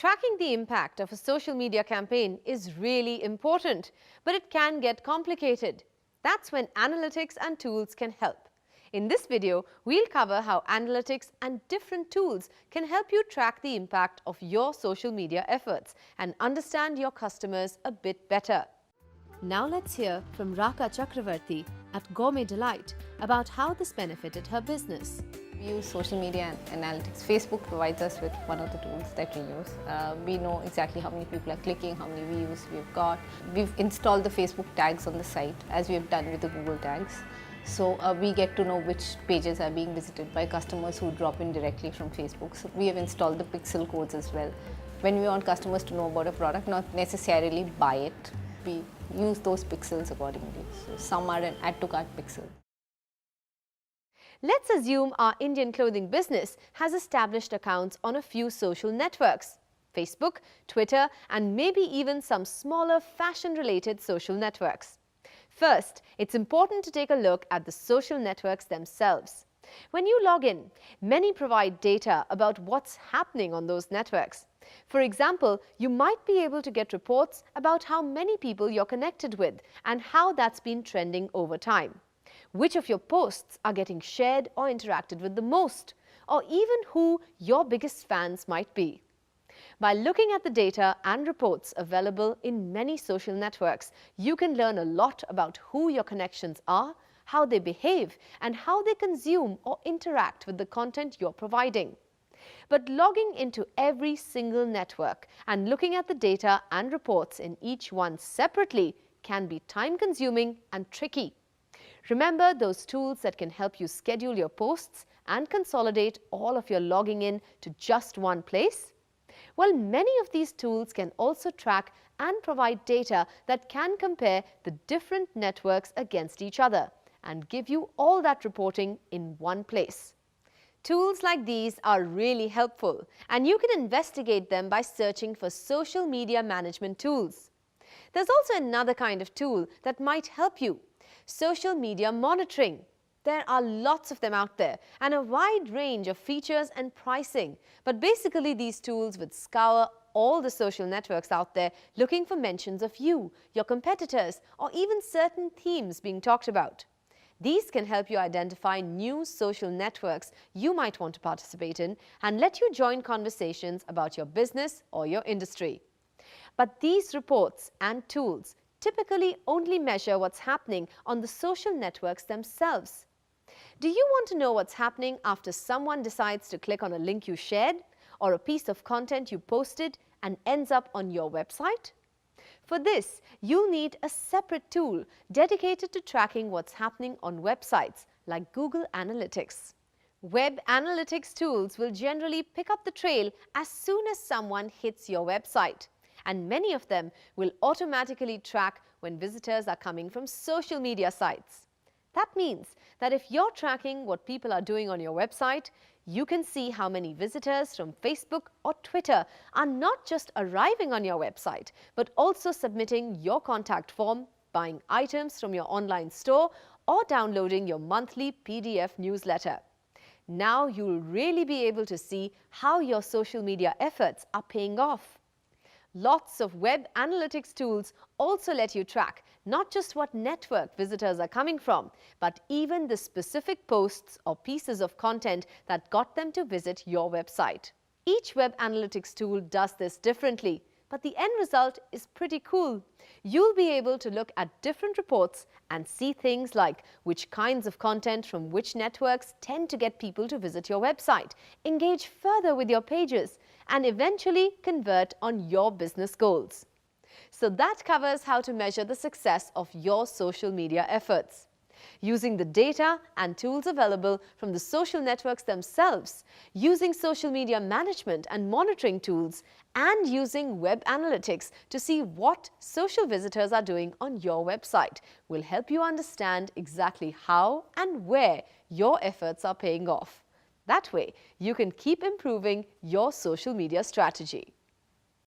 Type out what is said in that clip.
Tracking the impact of a social media campaign is really important, but it can get complicated. That's when analytics and tools can help. In this video, we'll cover how analytics and different tools can help you track the impact of your social media efforts and understand your customers a bit better. Now let's hear from Raka Chakravarti at Gourmet Delight about how this benefited her business. We use social media and analytics. Facebook provides us with one of the tools that we use. We know exactly how many people are clicking, how many views we've got. We've installed the Facebook tags on the site, as we've done with the Google tags. So we get to know which pages are being visited by customers who drop in directly from Facebook. So we have installed the pixel codes as well. When we want customers to know about a product, not necessarily buy it, we use those pixels accordingly. So some are an add to cart pixel. Let's assume our Indian clothing business has established accounts on a few social networks: Facebook, Twitter, and maybe even some smaller fashion-related social networks. First, it's important to take a look at the social networks themselves. When you log in, many provide data about what's happening on those networks. For example, you might be able to get reports about how many people you're connected with and how that's been trending over time. Which of your posts are getting shared or interacted with the most, or even who your biggest fans might be. By looking at the data and reports available in many social networks, you can learn a lot about who your connections are, how they behave, and how they consume or interact with the content you're providing. But logging into every single network and looking at the data and reports in each one separately can be time-consuming and tricky. Remember those tools that can help you schedule your posts and consolidate all of your logging in to just one place? Well, many of these tools can also track and provide data that can compare the different networks against each other and give you all that reporting in one place. Tools like these are really helpful, and you can investigate them by searching for social media management tools. There's also another kind of tool that might help you: social media monitoring. There are lots of them out there and a wide range of features and pricing, but basically these tools would scour all the social networks out there looking for mentions of you, your competitors, or even certain themes being talked about. These can help you identify new social networks you might want to participate in and let you join conversations about your business or your industry. But these reports and tools typically only measure what's happening on the social networks themselves. Do you want to know what's happening after someone decides to click on a link you shared or a piece of content you posted and ends up on your website? For this, you'll need a separate tool dedicated to tracking what's happening on websites like Google Analytics. Web analytics tools will generally pick up the trail as soon as someone hits your website, and many of them will automatically track when visitors are coming from social media sites. That means that if you're tracking what people are doing on your website, you can see how many visitors from Facebook or Twitter are not just arriving on your website, but also submitting your contact form, buying items from your online store, or downloading your monthly PDF newsletter. Now you'll really be able to see how your social media efforts are paying off. Lots of web analytics tools also let you track not just what network visitors are coming from, but even the specific posts or pieces of content that got them to visit your website. Each web analytics tool does this differently, but the end result is pretty cool. You'll be able to look at different reports and see things like which kinds of content from which networks tend to get people to visit your website, engage further with your pages, and eventually convert on your business goals. So that covers how to measure the success of your social media efforts. Using the data and tools available from the social networks themselves, using social media management and monitoring tools, and using web analytics to see what social visitors are doing on your website will help you understand exactly how and where your efforts are paying off. That way, you can keep improving your social media strategy.